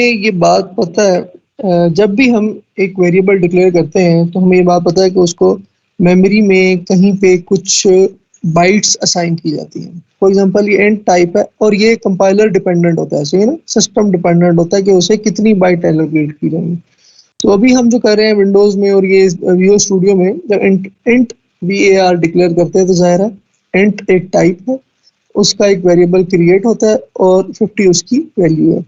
ये बात पता है, जब भी हम एक वेरिएबल डिक्लेयर करते हैं तो हमें ये बात पता है कि उसको मेमोरी में कहीं पे कुछ बाइट्स असाइन की जाती हैं। फॉर एग्जांपल ये इंट टाइप है और ये कंपाइलर डिपेंडेंट होता है, सही है ना, सिस्टम डिपेंडेंट होता है कि उसे कितनी बाइट एलोकेट की जाएंगी। तो अभी हम जो कर रहे हैं विंडोज में और ये विजुअल स्टूडियो में, जब इंट इंट var डिक्लेयर करते हैं तो जाहिर है इंट एक टाइप है, उसका एक वेरिएबल क्रिएट होता है और 50 उसकी वैल्यू है।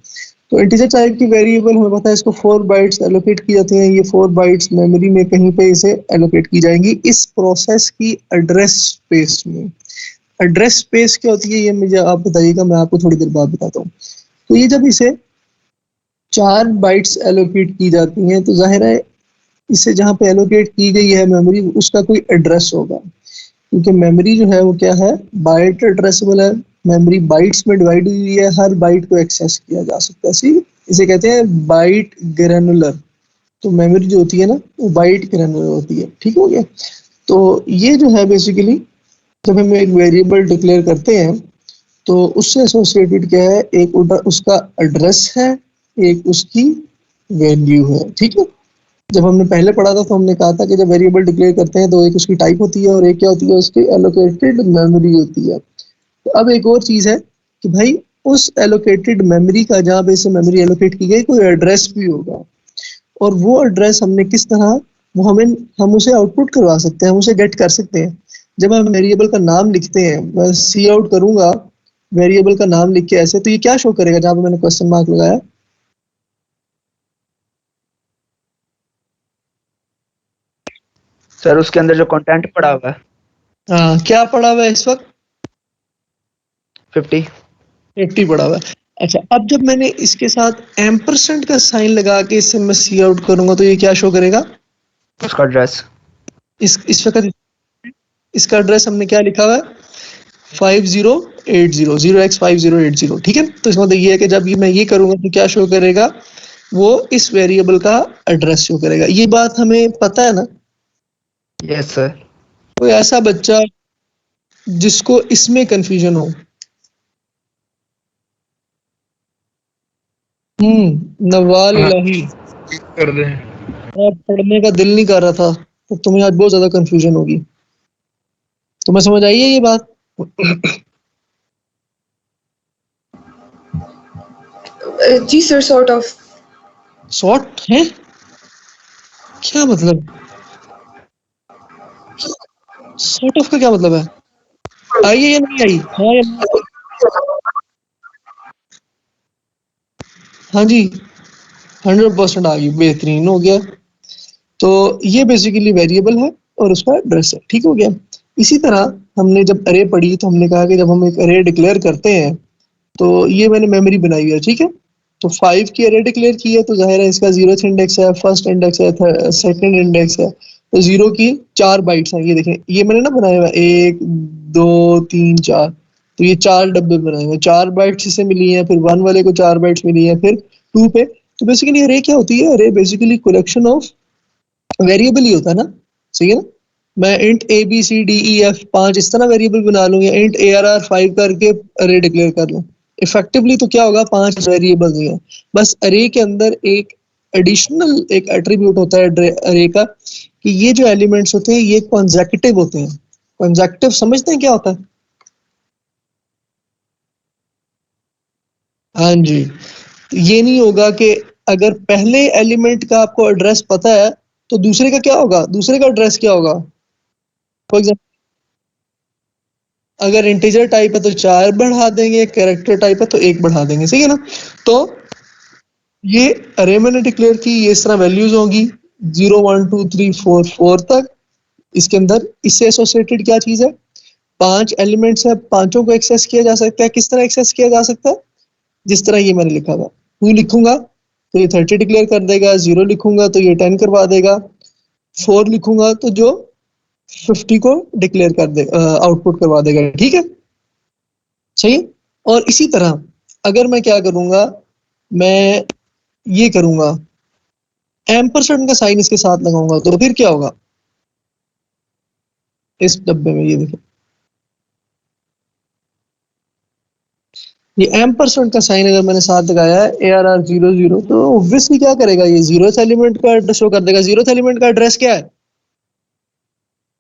तो इंटीजर टाइप की वेरिएबल हमें पता है इसको 4 बाइट्स एलोकेट की जाती हैं। ये 4 बाइट्स मेमोरी में कहीं पे इसे एलोकेट की जाएंगी इस प्रोसेस की एड्रेस स्पेस में। एड्रेस स्पेस क्या होती है ये मुझे आप बताइएगा, मैं आपको थोड़ी देर बाद बताता हूँ। तो ये जब इसे 4 बाइट्स एलोकेट की जाती हैं तो जाहिर है इसे जहाँ पे एलोकेट की गई है मेमोरी उसका कोई एड्रेस होगा, क्योंकि मेमोरी जो है वो क्या है, बाइट एड्रेसेबल है। मेमोरी बाइट्स में डिवाइड हुई है, हर बाइट को एक्सेस किया जा सकता है। सी इसे कहते हैं बाइट ग्रैनुलर। तो मेमोरी जो होती है ना वो बाइट ग्रैनुलर होती है, ठीक हो गया। तो ये जो है बेसिकली जब हम एक वेरिएबल डिक्लेयर करते हैं तो उससे एसोसिएटेड क्या है, एक उसका एड्रेस है, एक उसकी वैल्यू है, ठीक है। जब हमने पहले पढ़ा था तो हमने कहा था कि जब वेरिएबल डिक्लेयर करते हैं तो एक उसकी टाइप होती है और एक क्या होती है, उसकी एलोकेटेड मेमोरी होती है। तो अब एक और चीज है कि भाई उस एलोकेटेड मेमोरी का, जहाँ पे से मेमोरी एलोकेट की गई, कोई एड्रेस भी होगा और वो एड्रेस हमने किस तरह, वो हम उसे आउटपुट करवा सकते हैं, हम उसे गेट कर सकते हैं। जब हम वेरिएबल का नाम लिखते हैं, मैं सी आउट करूंगा वेरिएबल का नाम लिख के ऐसे, तो ये क्या शो करेगा जहाँ पे मैंने क्वेश्चन मार्क लगाया? सर उसके अंदर जो कंटेंट पड़ा हुआ है हाँ, क्या पड़ा हुआ है इस वक्त? 50। 50 पड़ा हुआ है। अच्छा, अब जब मैंने इसके साथ एम्परसेंड का साइन लगा के इसे मैं सी आउट करूंगा तो ये क्या शो करेगा? उसका एड्रेस। इस वक्त इसका एड्रेस हमने क्या लिखा हुआ है? 5080 0x5080, ठीक है। तो इसका मतलब ये है कि जब ये मैं ये करूंगा तो क्या शो करेगा, वो इस वेरिएबल का एड्रेस शो करेगा। ये बात हमें पता है ना? Yes sir. कोई ऐसा बच्चा जिसको इसमें कंफ्यूजन हो? नवाल इलाही, कर रहे हैं। अब पढ़ने का दिल नहीं कर रहा था तो तुम्हें आज बहुत ज्यादा कंफ्यूजन होगी। तुम्हें समझ आई है ये बात? जी सर, सॉर्ट ऑफ। सॉर्ट है क्या मतलब? सॉर्ट ऑफ का क्या मतलब है? आई है या नहीं आई? हाँ या नहीं? हाँ जी, 100% आ गई, बेहतरीन हो गया। तो ये बेसिकली वेरिएबल है और उसका एड्रेस है, ठीक हो गया। इसी तरह हमने जब अरे पढ़ी तो हमने कहा कि जब हम एक अरे डिक्लेयर करते हैं तो ये मैंने मेमोरी बनाई हुई है, ठीक है। तो 5 की अरे डिक्लेयर की है तो जाहिर है इसका 0th इंडेक्स है, फर्स्ट इंडेक्स है, सेकंड इंडेक्स है। तो 0 की 4 बाइट्स हैं, ये देखें, ये मैंने ना बनाया हुआ है 1 2 3 4। तो ये 4 डब्बे बनाए हुए हैं, 4 बाइट्स इसे मिली हैं, फिर 1 वाले को 4 बाइट्स मिली हैं, फिर 2 पे। तो बेसिकली अरे क्या होती है? अरे बेसिकली कलेक्शन ऑफ वेरिएबल ही होता है ना, सही है ना। मैं int A B C D E F 5 इस तरह वेरिएबल बना लूँ या इंट ए आर आर 5 करके अरे डिक्लेयर कर लूँ। इफेक्टिवली तो क्या होगा, 5 वेरिएबल्स ही हैं। बस अरे के अंदर एक एडिशनल एक एट्रीब्यूट होता है अरे का, कि ये जो एलिमेंट्स होते हैं ये कॉन्जेक्टिव होते हैं। कॉन्जेक्टिव समझते हैं क्या होता है? हाँ जी। तो ये नहीं होगा कि अगर पहले एलिमेंट का आपको एड्रेस पता है तो दूसरे का क्या होगा, दूसरे का एड्रेस क्या होगा। फॉर एग्जाम्पल अगर इंटीजर टाइप है तो 4 बढ़ा देंगे, कैरेक्टर टाइप है तो 1 बढ़ा देंगे, सही है ना। तो ये अरे मैंने डिक्लेयर की, ये इस तरह वैल्यूज होंगी 0 1 2 3 4 4 तक। इसके अंदर इससे एसोसिएटेड क्या चीज है, 5 एलिमेंट्स है, पांचों को एक्सेस किया जा सकता है। किस तरह एक्सेस किया जा सकता है? जिस तरह ये मैंने लिखा था, 2 लिखूंगा तो ये 30 डिक्लेयर कर देगा, 0 लिखूंगा तो ये 10 करवा देगा, 4 लिखूंगा तो जो 50 को डिक्लेयर कर दे, आउटपुट करवा देगा, ठीक है, सही है। और इसी तरह अगर मैं क्या करूंगा, मैं ये करूंगा एम्परसेंड का साइन इसके साथ लगाऊंगा तो फिर क्या होगा इस डब्बे में, ये देखो ये एम्परसेंड का साइन अगर मैंने साथ लगाया है ARR 00, तो ऑब्वियसली क्या करेगा, ये जीरोथ एलिमेंट का एड्रेस शो कर देगा। जीरोथ एलिमेंट का एड्रेस क्या है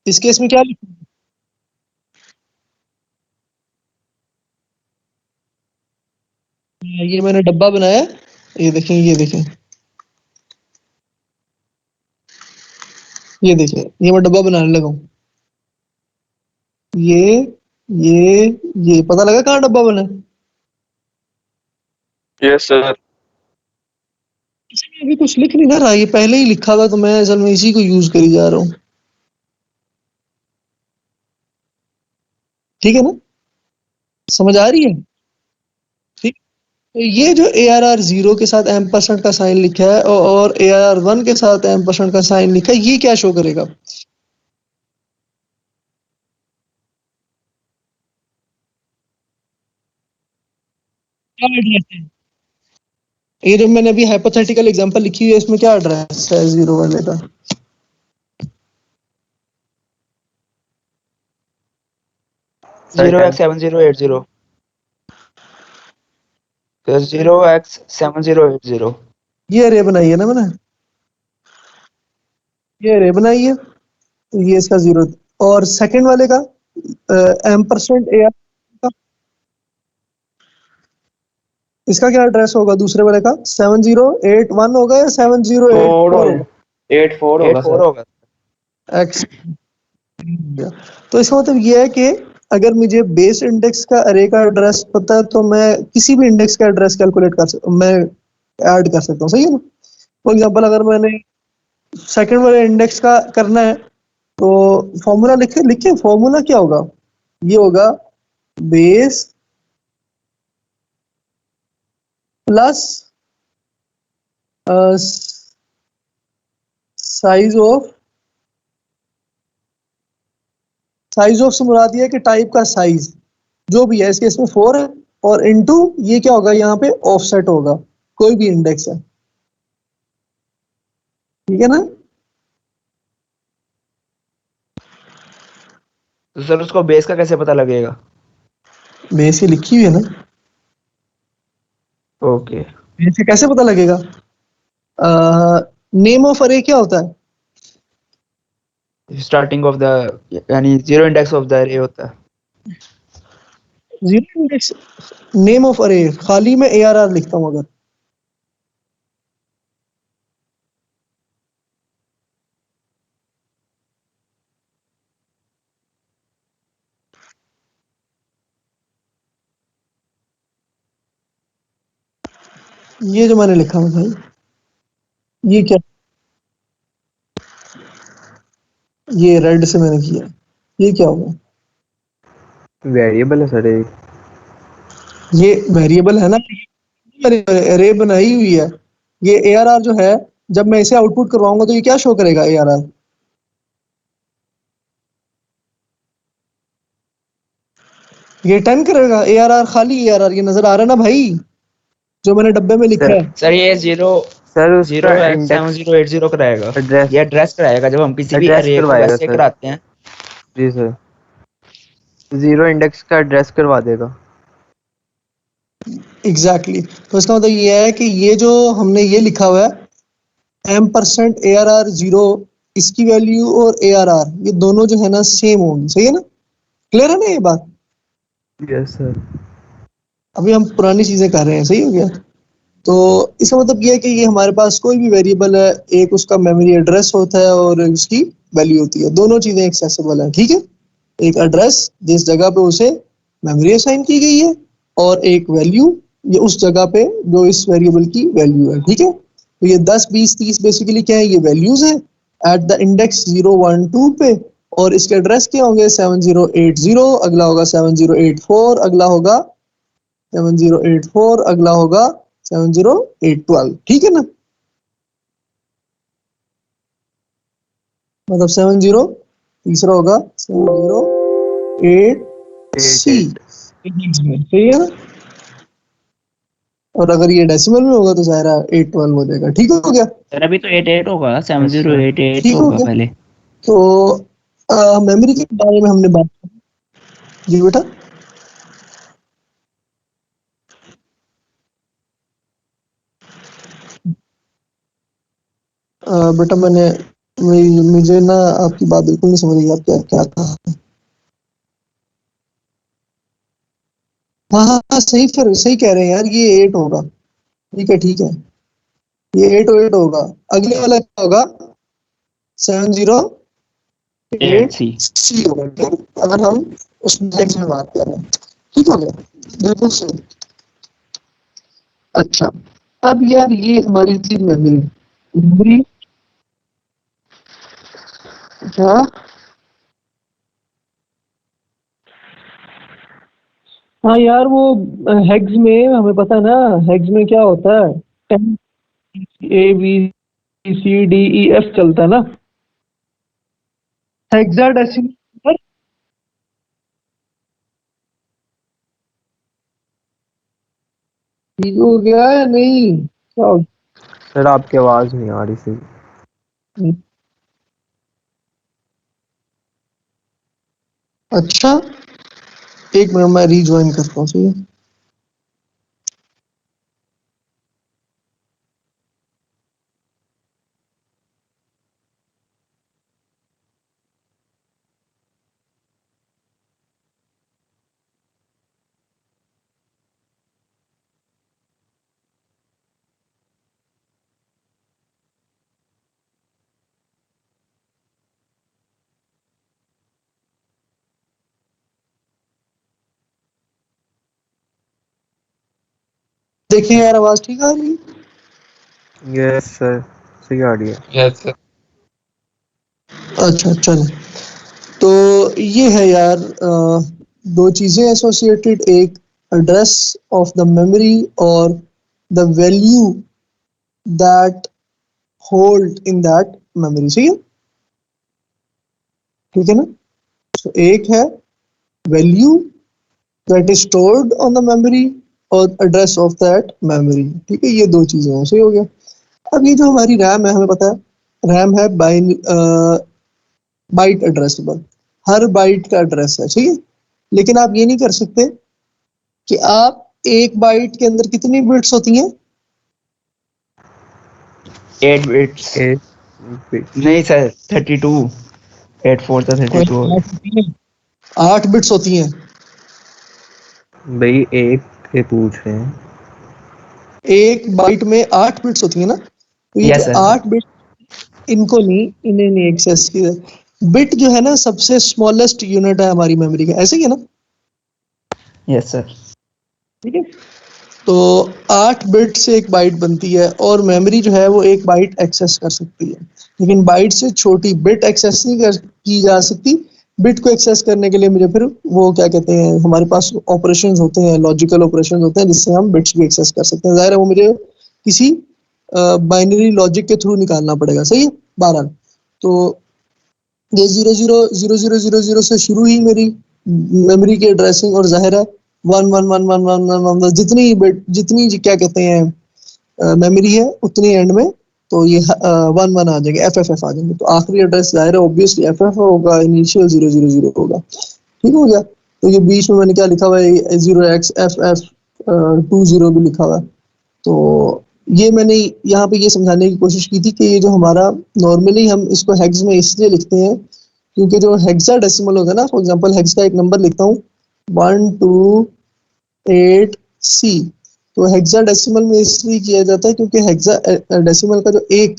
इस केस में, क्या लिखा है? ये मैंने डब्बा बनाया, ये देखें, ये देखें, ये देखें, ये मैं डब्बा बनाने लगा हूँ। ये ये पता लगा कहाँ डब्बा बना है? Yes sir. इसमें अभी कुछ लिख नहीं ना रहा, ये पहले ही लिखा था, तो मैं असल में इसी को यूज करी जा रहा हूँ। ठीक है ना, समझ आ रही है? ठीक। तो ये जो ARR 0 के साथ एम्परसेंड का साइन लिखा है और ARR 1 के साथ एम्परसेंड का साइन लिखा है, ये क्या शो करेगा? क्या एड्रेस है? ये जो मैंने अभी हाइपोथेटिकल एग्जांपल लिखी हुई है, इसमें क्या एड्रेस है 0 वाले का? जीरो एक्स 7080 तो 0x7080 ये अरे बनाई है ना मैंने, ये अरे बनाई है, तो ये इसका 0। और सेकंड वाले का एम्परसेंड AR का, इसका क्या एड्रेस होगा दूसरे वाले का? 7081 होगा या 7084 होगा? 84 होगा 84 सर। होगा। एक्स। तो इसका मतलब ये है कि अगर मुझे बेस इंडेक्स का अरे का एड्रेस पता है, तो मैं किसी भी इंडेक्स का एड्रेस कैलकुलेट कर सकता हूँ, मैं ऐड कर सकता हूँ, सही है ना? फॉर एग्जांपल अगर मैंने सेकंड वाले इंडेक्स का करना है, तो फॉर्मूला लिखे लिखे फॉर्मूला क्या होगा? ये होगा base plus size of, size of से मुराद ये है कि टाइप का साइज जो भी है, इसके इसमें 4 है, और इनटू ये क्या होगा, यहाँ पे ऑफसेट होगा, कोई भी इंडेक्स है, ठीक है ना? तो सर उसको बेस का कैसे पता लगेगा? बेस ही लिखी हुई है ना, ओके। बेस से कैसे पता लगेगा? नेम ऑफ अरे क्या होता है? स्टार्टिंग ऑफ द यानी जीरो इंडेक्स ऑफ द अरे होता है। जीरो इंडेक्स नेम ऑफ अरे, खाली में ARR लिखता हूँ अगर, ये जो मैंने लिखा है भाई, ये क्या, ये रेड से मैंने किया, ये क्या होगा? वेरिएबल है सर एक। ये वेरिएबल है ना, अरे बनाई हुई है। ये ARR जो है, जब मैं इसे आउटपुट करवाऊंगा तो ये क्या शो करेगा ARR? ये 10 करेगा ARR, खाली ARR, ये नजर आ रहा है ना भाई, जो मैंने डब्बे में लिखा है? सर ये सर उसका इंडेक्स 0x7080 कराएगा, एड्रेस ये एड्रेस कराएगा जब हम किसी भी एड्रेस अरे को करवाएगा वैसे सर। कराते हैं। जी सर, 0 इंडेक्स का एड्रेस करवा देगा। एग्जैक्टली तो इसका मतलब ये है कि ये जो हमने ये लिखा हुआ है एम्परसेंट ARR 0, इसकी वैल्यू और ARR ये दोनों जो है ना सेम होंगी, सही है ना? क्लियर है ना ये बात? Yes sir. अभी हम पुरानी चीजें कर रहे हैं, सही हो गया? तो इसका मतलब ये है कि ये हमारे पास कोई भी वेरिएबल है, एक उसका मेमोरी एड्रेस होता है और उसकी वैल्यू होती है, दोनों चीजें एक्सेसिबल है, ठीक है? एक एड्रेस जिस जगह पे उसे मेमोरी असाइन की गई है, और एक वैल्यू ये उस जगह पे जो इस वेरिएबल की वैल्यू है, ठीक है? तो ये 10 20 30 बेसिकली क्या है, ये वैल्यूज है एट द इंडेक्स 0 1 2 पे, और इसके एड्रेस क्या होंगे? 7080, अगला होगा 7084, अगला होगा 7084, अगला होगा 70812, ठीक है ना? मतलब 70 तीसरा होगा 708C, सही है ना? और अगर ये डेसिमल में होगा तो सारा 812 हो जाएगा, ठीक हो गया? सर अभी तो 88 होगा, 7088 ठीक हो होगा गया? पहले। तो मेमोरी के बारे में हमने बात की। जी बेटा, बेटा मुझे ना आपकी बात बिल्कुल नहीं समझ आई, आप क्या क्या कहा। हाँ हाँ हाँ, सही कह रहे हैं यार, ये 8 होगा। ठीक है, ये 808 होगा। अगले वाला क्या होगा? 708 8C। सी होगा, ठीक? अगर हम उस नेक्स्ट में बात कर रहे हैं, ठीक हो गया, बिल्कुल सही। अच्छा, अब यार ये हमारी थी मेमोरी। मेमोरी क्या? हाँ यार, वो हेक्स में हमें पता है ना, हेक्स में क्या होता है, 10 ABCDEF चलता है ना, हेक्साडेसिमल। ठीक हो गया या नहीं? क्या हो सर आपकी आवाज नहीं आ रही सही। गया? अच्छा, एक मिनट मैं रीज्वाइन करता हूँ, ठीक है? देखें यार, आवाज ठीक आ रही है? यस सर, सही आ रही है। Yes sir. अच्छा, चलो। तो ये है यार, दो चीजें एसोसिएटेड, एक एड्रेस ऑफ द मेमोरी और the value that hold in that memory, सही है? ठीक है ना? तो एक है value that is stored on the memory और एड्रेस ऑफ दैट मेमोरी, ठीक है? ये दो चीजें हैं, सही हो गया। अब ये जो हमारी रैम है, हमें पता है रैम है बाइट एड्रेसेबल, हर बाइट का एड्रेस है, ठीक है? लेकिन आप ये नहीं कर सकते कि आप एक बाइट के अंदर कितनी बिट्स होती हैं? 8 bits। 8 बिट। नहीं सर, 32। 8 4 तो 32 हो गया। 8 बिट्स होती हैं। भाई एक के पूछ रहे हैं। एक बाइट में 8 बिट्स होती है ना, तो ये जो यस सर। 8 बिट, इनको नहीं, इन्हें नहीं एक्सेस किया। बिट जो है ना, सबसे स्मॉलेस्ट यूनिट है हमारी मेमोरी का, ऐसे ही है ना? Yes sir. ठीक है। तो 8 बिट से एक बाइट बनती है और मेमोरी जो है वो एक बाइट एक्सेस कर सकती है, लेकिन बाइट से छोटी बिट एक्सेस नहीं की जा सकती। बिट को एक्सेस करने के लिए मुझे फिर वो क्या कहते हैं, हमारे पास ऑपरेशंस होते हैं, लॉजिकल ऑपरेशंस होते हैं, जिससे हम बिट्स भी एक्सेस कर सकते हैं। जाहिर है वो मुझे किसी बाइनरी लॉजिक के थ्रू निकालना पड़ेगा, सही है? 12। तो ये 000000 से शुरू ही मेरी मेमोरी की एड्रेसिंग, और जाहिर है 111111 जितनी बिट, जितनी क्या कहते हैं मेमोरी है, उतनी एंड में तो ये 11 आ जाएंगे, FFF आ जाएंगे। तो आखिरी एड्रेस जाहिर है ऑब्वियसली FF होगा, इनिशियल 000 होगा। ठीक हो गया। तो ये बीच में मैंने क्या लिखा हुआ है, 0xFF20 भी लिखा हुआ है। तो ये मैंने यहाँ पे ये समझाने की कोशिश की थी कि ये जो हमारा, नॉर्मली हम इसको हेक्स में इसलिए लिखते हैं क्योंकि जो हेक्साडेसिमल होता है ना, फॉर एग्जांपल हेक्स का एक नंबर लिखता हूँ 128C, तो हेक्साडेसिमल में इसलिए किया जाता है क्योंकि हेक्साडेसिमल का जो एक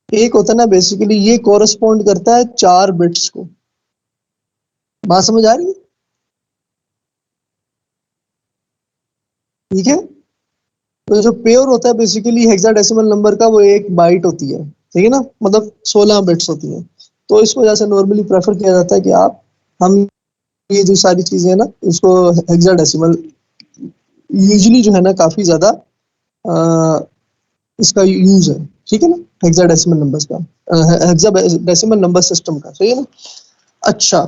एक होता है ना, बेसिकली ये कोरस्पॉन्ड करता है 4 बिट्स को। बात समझ आ रही है? ठीक है। तो जो प्योर होता है बेसिकली हेक्साडेसिमल नंबर का, वो एक बाइट होती है, ठीक है ना, मतलब 16 बिट्स होती हैं। तो इस वजह से नॉर्मली प्रेफर किया जाता है कि आप, हम ये जो सारी चीजें हैं ना, इसको हेक्साडेसिमल यूजुअली जो है ना काफी ज्यादा इसका यूज है, ठीक है ना, हेक्साडेसिमल नंबर्स का, हेक्साडेसिमल नंबर सिस्टम का, सही है ना? अच्छा,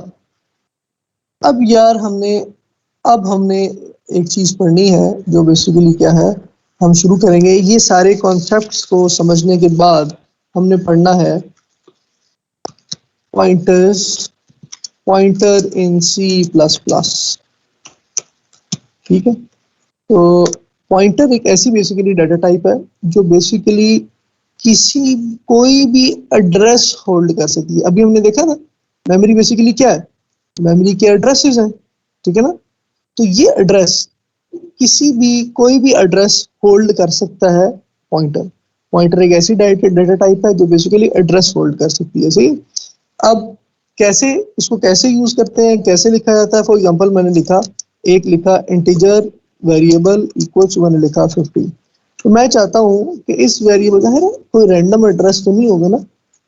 अब यार हमने एक चीज पढ़नी है जो बेसिकली क्या है, हम शुरू करेंगे ये सारे कॉन्सेप्ट्स को समझने के बाद हमने पढ़ना है पॉइंटर्स, पॉइंटर इन C++। ठीक है। तो पॉइंटर एक ऐसी बेसिकली डाटा टाइप है जो बेसिकली किसी कोई भी एड्रेस होल्ड कर सकती है। अभी हमने देखा ना, मेमोरी बेसिकली क्या है, मेमोरी के एड्रेसेस हैं, ठीक है ना। तो ये एड्रेस किसी भी कोई भी एड्रेस होल्ड कर सकता है पॉइंटर। पॉइंटर एक ऐसी डेटा टाइप है जो बेसिकली एड्रेस होल्ड कर सकती है, सही। अब कैसे इसको कैसे यूज करते हैं, कैसे लिखा जाता है? फॉर एग्जांपल मैंने लिखा, एक लिखा इंटीजर वेरिएबल इक्वल्स, मैंने लिखा 50। तो मैं चाहता हूँ कि इस वेरिएबल का है कोई रैंडम एड्रेस तो नहीं होगा ना,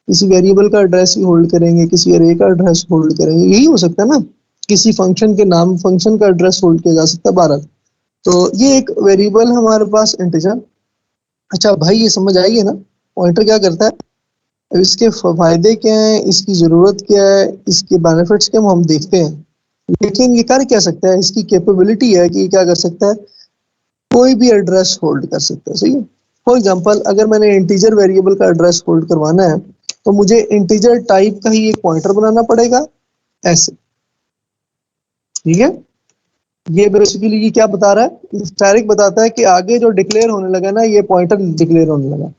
किसी वेरिएबल का एड्रेस ही होल्ड करेंगे, किसी अरे का एड्रेस होल्ड करेंगे, यही हो सकता है ना। किसी फंक्शन के नाम, फंक्शन का एड्रेस होल्ड किया जा सकता है 12। तो ये एक वेरिएबल हमारे पास इंटीजर। अच्छा भाई, ये समझ आई है ना पॉइंटर क्या करता है? अब इसके फायदे क्या हैं, इसकी जरूरत क्या है, इसके बेनिफिट्स क्या हम देखते हैं। लेकिन ये कर क्या सकता है, इसकी कैपेबिलिटी है कि क्या कर सकता है, कोई भी एड्रेस होल्ड कर सकता है, सही है। फॉर एग्जांपल अगर मैंने इंटीजर वेरिएबल का एड्रेस होल्ड करवाना है तो मुझे इंटीजर टाइप का ही एक पॉइंटर बनाना पड़ेगा, ऐसे, ठीक है। ये बेसिकली ये क्या बता रहा है, स्टैटिक बताता है कि आगे जो डिक्लेयर होने लगा ना, ये पॉइंटर डिक्लेयर होने लगा।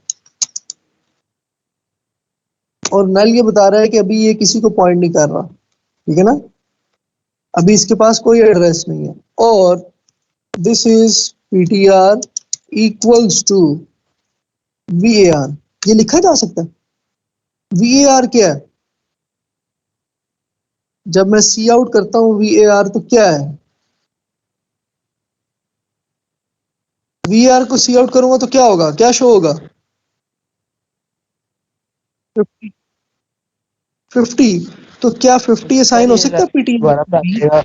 और नल ये बता रहा है कि अभी ये किसी को पॉइंट नहीं कर रहा, ठीक है ना, अभी इसके पास कोई एड्रेस नहीं है। और this is ptr equals to var, ये लिखा जा सकता है। var क्या है? जब मैं सी आउट करता हूं var तो क्या है? var को सी आउट करूंगा तो क्या होगा, क्या शो होगा? 50। तो क्या 50 असाइन हो सकता है दोबारा प्राप्त ptr? करेगा।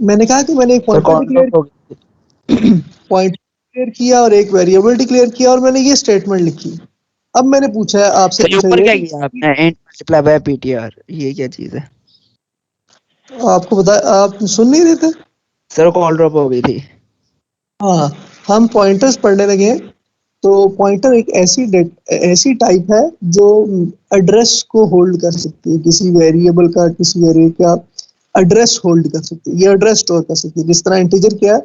मैंने कहा कि मैंने एक सर पॉइंटर कौन डिक्लेयर किया और एक वेरिएबल डिक्लेयर किया और मैंने ये स्टेटमेंट लिखी। अब मैंने पूछा है आपसे, सर पूछा ऊपर ये क्या किया आपने, इंट मल्टीप्लाई बाय पीटीआर, ये क्या चीज है? आपको बता, आप सुन नहीं रहे थे? सर कॉल ड्रॉप हो गई थी। हाँ, हम पॉइंटर्स पढ़ने लगे हैं। तो पॉइंटर एक ऐसी टाइप है जो एड्रेस को होल्ड कर सकती है, किसी वेरिएबल का, किसी अरे का एड्रेस होल्ड कर सकती है, ये एड्रेस स्टोर कर सकती है। जिस तरह इंटीजर क्या है,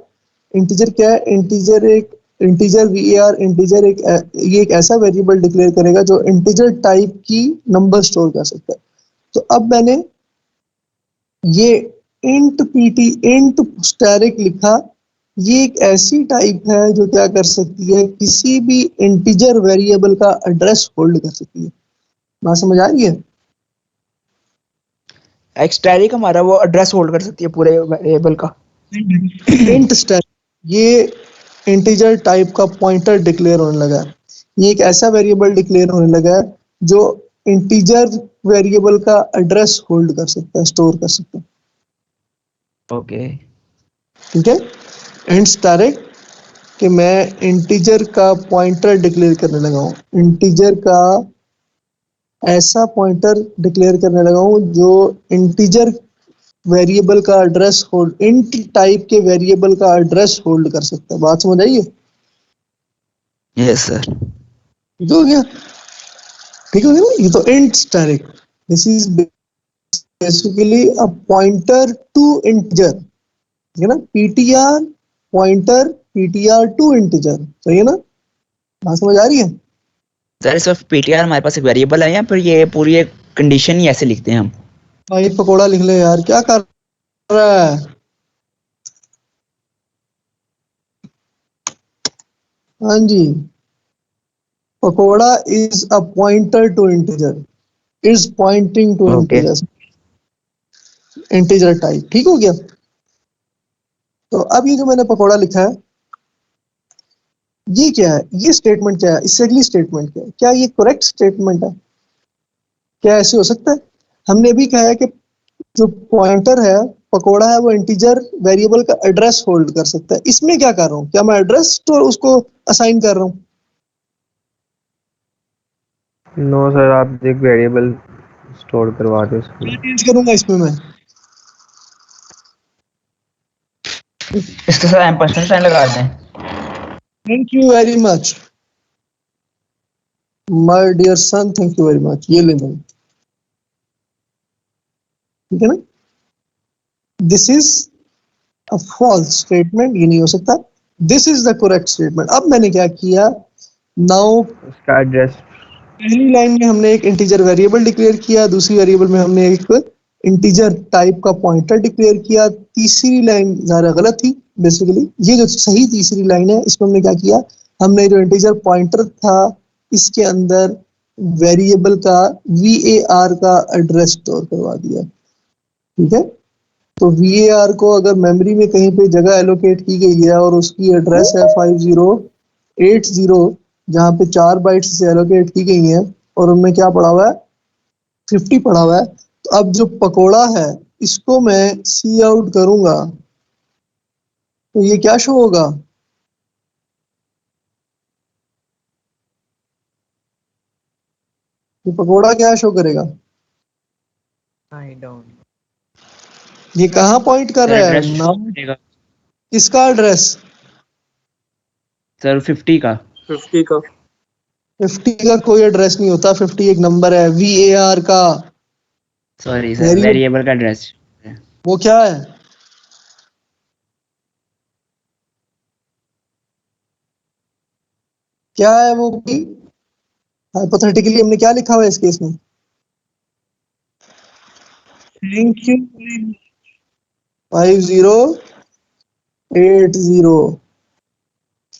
इंटीजर एक इंटीजर var, इंटीजर एक ये एक ऐसा वेरिएबल डिक्लेयर करेगा जो इंटीजर टाइप की नंबर स्टोर कर सकता है। तो अब मैंने ये इंट स्टैरिक लिखा, ये एक ऐसी टाइप है जो क्या कर सकती है, किसी भी इंटीजर वेरिएबल का एड्रेस होल्ड कर सकती है। बात समझ आ रही है? एक्सटैरिक हमारा वो एड्रेस होल्ड कर सकती है पूरे वेरिएबल का। इंट स्टैरिक, ये इंटीजर टाइप का पॉइंटर डिक्लेयर होने लगा है। ये एक ऐसा वेरिएबल डिक्लेयर होने लगा है जो इंटीजर वेरिएबल का एड्रेस होल्ड कर सकता है, स्टोर कर सकता है, ओके। ठीक है। इंट स्टैरिक कि मैं इंटीजर का पॉइंटर डिक्लेयर करने लगा हूँ, इंटीजर का ऐसा पॉइंटर डिक्लेयर करने लगा हूँ जो इंटीजर वेरिएबल का एड्रेस होल्ड, इंट टाइप के वेरिएबल का एड्रेस होल्ड कर सकता है। बात समझ आई है? Yes sir. ठीक हो गया, ठीक हो गया ना। ये तो int asterisk, this is basically a pointer to integer, ठीक है ना। ptr pointer, ptr to integer, सही है ना? बात समझ आ रही है? सर सिर्फ पीटीआर हमारे पास एक वेरिएबल है या फिर ये पूरी एक कंडीशन ही ऐसे लिखते हैं हम? भाई पकोड़ा लिख ले यार, क्या कर रहा है? हाँ जी, pakora is a pointer to integer, is pointing to okay. Integer, integer type, ठीक हो गया। तो अब ये जो मैंने पकोड़ा लिखा है, ये क्या है, ये स्टेटमेंट क्या है, इससे अगली स्टेटमेंट क्या है, क्या ये करेक्ट स्टेटमेंट है? क्या ऐसे हो सकता है? हमने अभी कहा है कि जो पॉइंटर है, पकोड़ा है, वो इंटीजर वेरिएबल का एड्रेस होल्ड कर सकता है। इसमें क्या कर रहा हूँ, क्या मैं एड्रेस तो उसको असाइन कर रहा हूँ? नो सर, आप एक वेरिएबल स्टोर करवा दो उसमें। क्या चेंज करूंगा इसमें मैं? इसके साथ एम्परसेंड साइन लगा दें। Thank you very much my dear son, thank you very much. ये ले लो, ठीक है ना। This is a false statement, ये नहीं हो सकता। This is the correct statement. अब मैंने क्या किया, नाउ उसका एड्रेस पहली लाइन में हमने एक इंटीजर वेरिएबल डिक्लेयर किया, दूसरी वेरिएबल में हमने एक इंटीजर टाइप का पॉइंटर डिक्लेयर किया, तीसरी लाइन ज़रा गलत थी बेसिकली। ये जो सही तीसरी लाइन है इसमें हमने क्या किया, हमने जो इंटीजर पॉइंटर था इसके अंदर वेरिएबल का var का एड्रेस स्टोर करवा दिया। ठीक है, तो var को अगर मेमोरी में कहीं पे जगह एलोकेट की गई है और उसकी एड्रेस है 5080 जहाँ पे 4 बाइट्स से एलोकेट की गई हैं और उनमें क्या पड़ा हुआ है 50 पड़ा हुआ है, तो अब जो पकोड़ा है इसको मैं सी आउट करूंगा तो ये क्या शो होगा, ये पकोड़ा क्या शो करेगा, आई डोंट ये कहाँ पॉइंट कर रहा है, एड्रेस नाम देगा किसका एड्रेस, सर 50 का। 50 का कोई एड्रेस नहीं होता, 50 एक नंबर है, var का सॉरी सर, वेरिएबल का एड्रेस। वो क्या है, क्या है वो की हाइपोथेटिकली हमने क्या लिखा हुआ है इस केस में, थैंक यू 5080।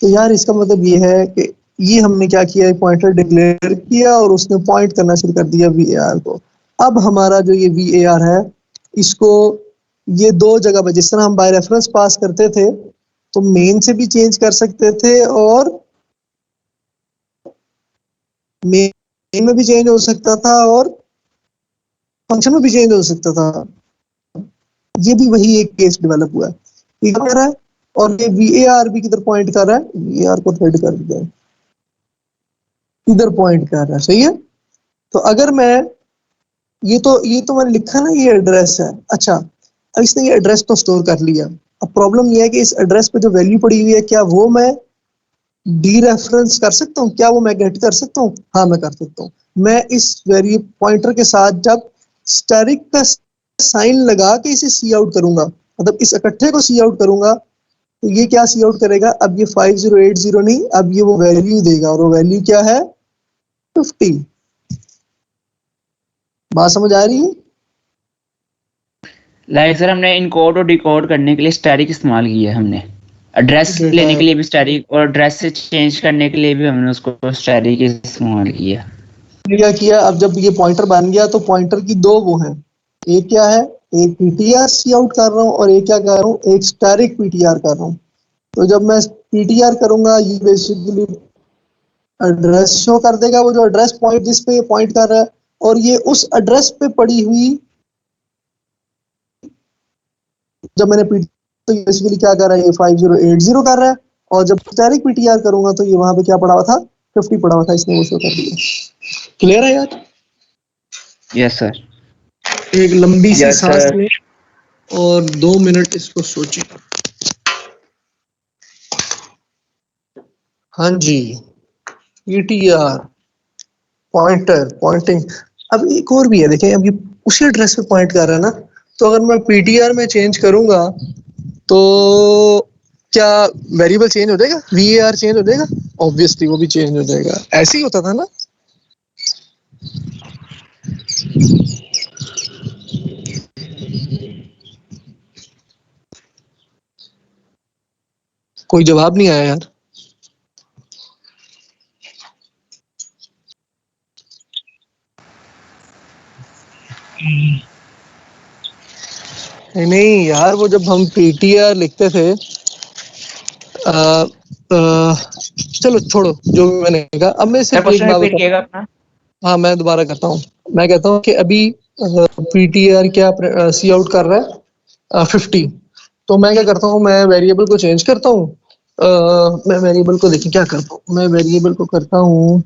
तो यार इसका मतलब ये है कि ये हमने क्या किया, एक पॉइंटर डिक्लेयर किया और उसने पॉइंट करना शुरू कर दिया var को। अब हमारा जो ये var है इसको ये दो जगह पर, जिस तरह हम बाय रेफरेंस पास करते थे तो मेन से भी चेंज कर सकते थे और मेन में भी चेंज हो सकता था और फंक्शन में भी चेंज हो सकता था। ये भी वही एक केस डेवलप हुआ है, ये क्या कर रहा है और ये var भी किधर पॉइंट कर रहा है, var को थ्रेड कर दिया है, इधर पॉइंट कर रहा है, सही है। तो अगर मैं ये तो मैंने लिखा ना ये एड्रेस है, अच्छा अब इसने ये एड्रेस तो स्टोर कर लिया, अब प्रॉब्लम ये है कि इस एड्रेस पे जो वैल्यू पड़ी हुई है क्या वो मैं डी रेफरेंस कर सकता हूँ, क्या वो मैं गेट कर सकता हूँ, हाँ मैं कर सकता हूँ। मैं इस वेरी पॉइंटर के साथ जब स्टैरिक का साइन लगा के इसे सी आउट करूंगा, मतलब इस इकट्ठे को सी आउट करूंगा, तो ये क्या सी आउट करेगा, अब ये 5080 नहीं, अब ये वो वैल्यू देगा और वो वैल्यू क्या है 50। बात समझ आ रही है, लाइक सर हमने इनकोड और डिकोड करने के लिए स्टैटिक इस्तेमाल किया है हमने, एड्रेस Data लेने के लिए भी स्टैटिक और एड्रेस से चेंज करने के लिए भी हमने उसको स्टैटिक इस्तेमाल किया। क्या किया, अब जब ये पॉइंटर बन गया तो पॉइंटर की दो वो हैं, एक क्या है, एक ptr सी आउट कर रहा हूँ और एक क्या कर रहा हूँ, एक स्टैरिक ptr कर रहा हूँ। तो जब मैं ptr करूंगा ये बेसिकली एड्रेस शो कर देगा, वो जो एड्रेस पॉइंट जिस पे पॉइंट कर रहा है, और ये उस एड्रेस पे पड़ी हुई, जब मैंने तो बेसिकली क्या कर रहा है, ये 5080 कर रहा है, और जब स्टैरिक ptr करूंगा तो ये वहां पे क्या पड़ा हुआ था, 50 पड़ा हुआ था, इसने वो शो कर दिया। क्लियर है यार, यस सर। एक लंबी सी Yes, सांस sir. लें और 2 मिनट इसको सोचें। हाँ जी, ptr पॉइंटर पॉइंटिंग, अब एक और भी है, देखें अब ये उसी एड्रेस पे पॉइंट कर रहा है ना, तो अगर मैं ptr में चेंज करूंगा तो क्या वेरिएबल चेंज हो जाएगा, var चेंज हो जाएगा, ऑब्वियसली वो भी चेंज हो जाएगा, ऐसे ही होता था ना। कोई जवाब नहीं आया यार, नहीं यार, वो जब हम ptr लिखते थे चलो छोड़ो जो भी मैंने कहा, अब मैं सर सिर्फ एक क्वेश्चन बात रिपीट बताऊं। कीजिएगा अपना। हाँ मैं दोबारा करता हूँ, मैं कहता हूँ कि अभी ptr क्या सी आउट कर रहा है 50, तो मैं क्या करता हूँ, मैं वेरिएबल को चेंज करता हूँ, मैं वेरिएबल को देखिए क्या करता हूँ, मैं वेरिएबल को करता हूँ,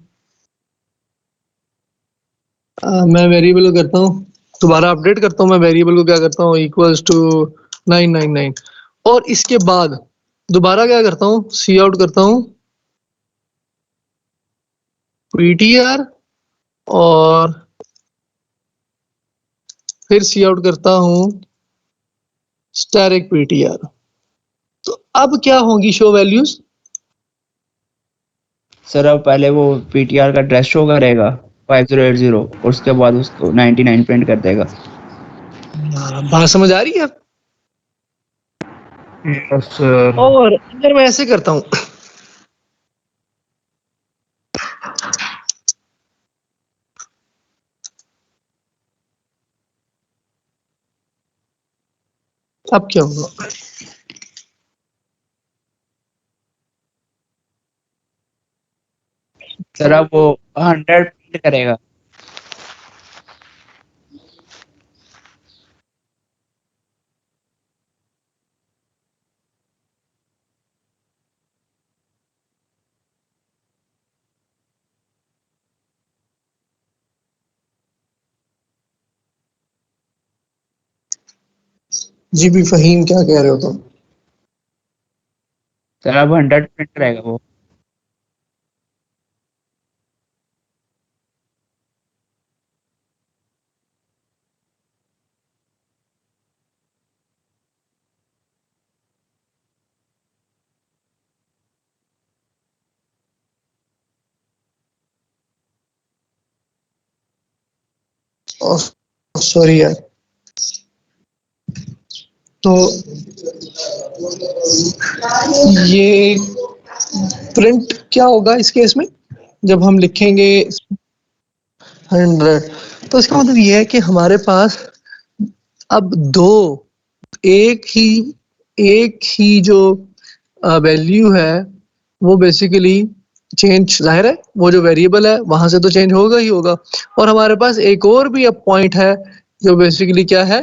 मैं वेरिएबल को करता हूँ दोबारा अपडेट करता हूँ, मैं वेरिएबल को क्या करता हूँ इक्वल्स टू 999 और इसके बाद दोबारा क्या करता हूँ, सी आउट करता हूँ ptr और फिर सी आउट करता हूँ स्टैरिक ptr। तो अब क्या होंगी शो वैल्यूज, सर अब पहले वो पीटीआर का एड्रेस शो करेगा 5080 और उसके बाद उसको 99 प्रिंट कर देगा। बात समझ आ रही है? Yes sir. और अगर मैं ऐसे करता हूँ, अब क्या होगा? सर अब वो 100 प्रिंट करेगा। जी भी फहीम, क्या कह रहे हो तुम? सर अब 100 प्रिंट करेगा वो। सॉरी यार। तो ये प्रिंट क्या होगा इस केस में जब हम लिखेंगे 100? तो इसका मतलब ये है कि हमारे पास अब एक ही जो वैल्यू है वो बेसिकली चेंज, जाहिर है वो जो वेरिएबल है वहां से तो चेंज होगा ही होगा, और हमारे पास एक और भी अब पॉइंट है जो बेसिकली क्या है,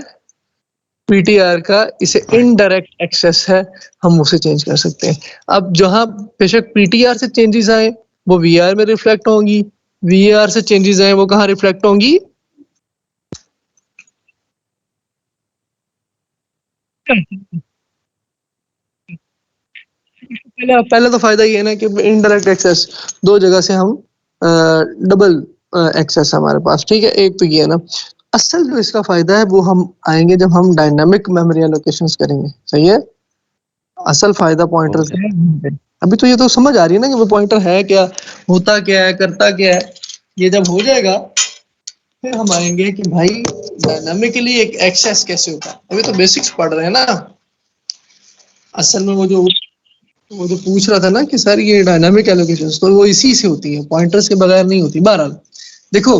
पीटीआर का, इसे इनडायरेक्ट एक्सेस है, हम उसे चेंज कर सकते हैं। अब जहां बेशक पीटीआर से चेंजेस आए वो वीआर में रिफ्लेक्ट होंगी, वीआर से चेंजेस आए वो कहाँ रिफ्लेक्ट होंगी? पहले तो फायदा ये है ना कि इनडायरेक्ट एक्सेस दो जगह से हम डबल एक्सेस हमारे पास, ठीक है, एक तो ये है ना। असल जो इसका फायदा है वो हम आएंगे जब हम डायनामिक मेमोरी एलोकेशंस करेंगे, सही है। असल फायदा पॉइंटर्स ओके। है वहाँ पे। अभी तो ये तो समझ आ रही है ना कि वो पॉइंटर है क्या, होता क्या है, करता क्या है। ये जब हो जाएगा फिर हम आएंगे कि भाई डायनामिकली एक एक्सेस कैसे होता है। अभी तो बेसिक्स पढ़ रहे हैं ना। असल में वो जो पूछ रहा था ना कि सर ये डायनामिक एलोकेशंस, तो वो इसी से होती है, पॉइंटर्स के बगैर नहीं होती। बहरहाल देखो,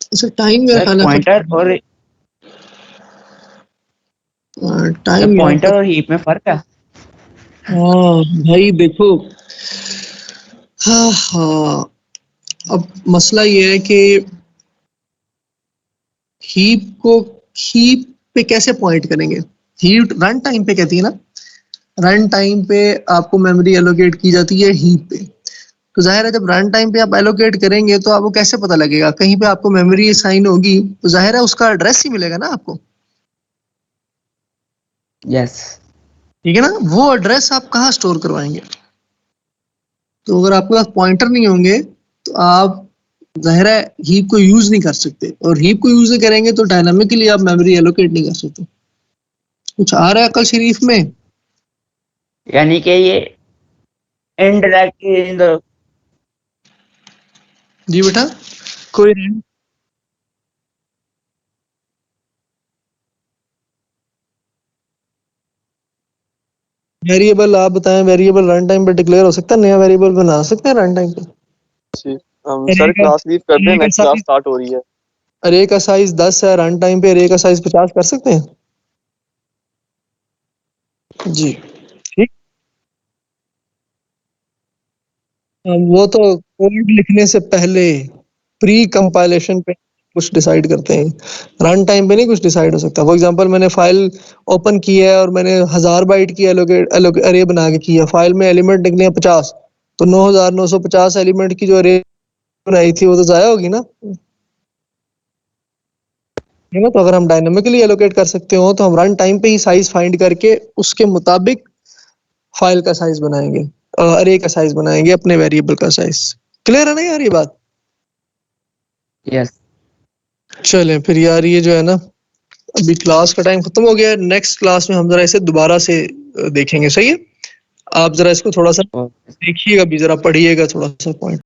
अच्छा टाइम मेरा सर ख्याल है टाइम मेरा पॉइंटर और हीप में फर्क है। हाँ भाई देखो, हाँ हाँ, अब मसला ये है कि हीप पे कैसे पॉइंट करेंगे। हीप रन टाइम पे कहती है ना, रन टाइम पे आपको मेमोरी एलोकेट की जाती है हीप पे। तो जाहिर है जब रन टाइम पे आप एलोकेट करेंगे तो आपको कैसे पता लगेगा, कहीं पे आपको मेमोरी असाइन होगी तो जाहिर है उसका एड्रेस ही मिलेगा ना आपको, यस। ठीक है ना। वो एड्रेस आप कहाँ स्टोर करवाएंगे? तो अगर आपके पास पॉइंटर नहीं होंगे तो आप जाहिर है हीप को यूज नहीं कर सकते, और हीप को यूज नहीं करेंगे तो डायनामिकली आप मेमोरी एलोकेट नहीं कर सकते। कुछ आ रहा है अकल शरीफ में? यानी कि ये इनडायरेक्ट जी बेटा, कोई वेरिएबल आप बताएं, वेरिएबल रन टाइम पे डिक्लेयर हो सकता है, नया वेरिएबल बना सकते हैं रन टाइम पे? जी हम सर क्लास लीव कर दें, नेक्स्ट क्लास स्टार्ट हो रही है। अरे का साइज 10 है, रन टाइम पे अरे का साइज 50 कर सकते हैं? जी ठीक। वो तो कोड लिखने से पहले प्री कंपाइलेशन पे कुछ डिसाइड करते हैं, रन टाइम पे नहीं कुछ डिसाइड हो सकता। फॉर एग्जांपल मैंने फाइल ओपन की है और मैंने 1000 बाइट की एलोकेट अरे बना के की है, फाइल में एलिमेंट निकले हैं 50, तो 9950 एलिमेंट की जो अरे बनाई थी वो तो जाया होगी ना, है ना। तो अगर हम डायनामिकली एलोकेट कर सकते हो तो हम रन टाइम पे ही साइज फाइंड करके उसके मुताबिक फाइल का साइज बनाएंगे, अरे का साइज बनाएंगे, अपने वेरिएबल का साइज। क्लियर है ना यार ये बात? यस। चलें फिर यार, ये जो है ना, अभी क्लास का टाइम खत्म हो गया है, नेक्स्ट क्लास में हम जरा इसे दोबारा से देखेंगे, सही है। आप जरा इसको थोड़ा सा देखिएगा भी, जरा पढ़िएगा थोड़ा सा पॉइंट।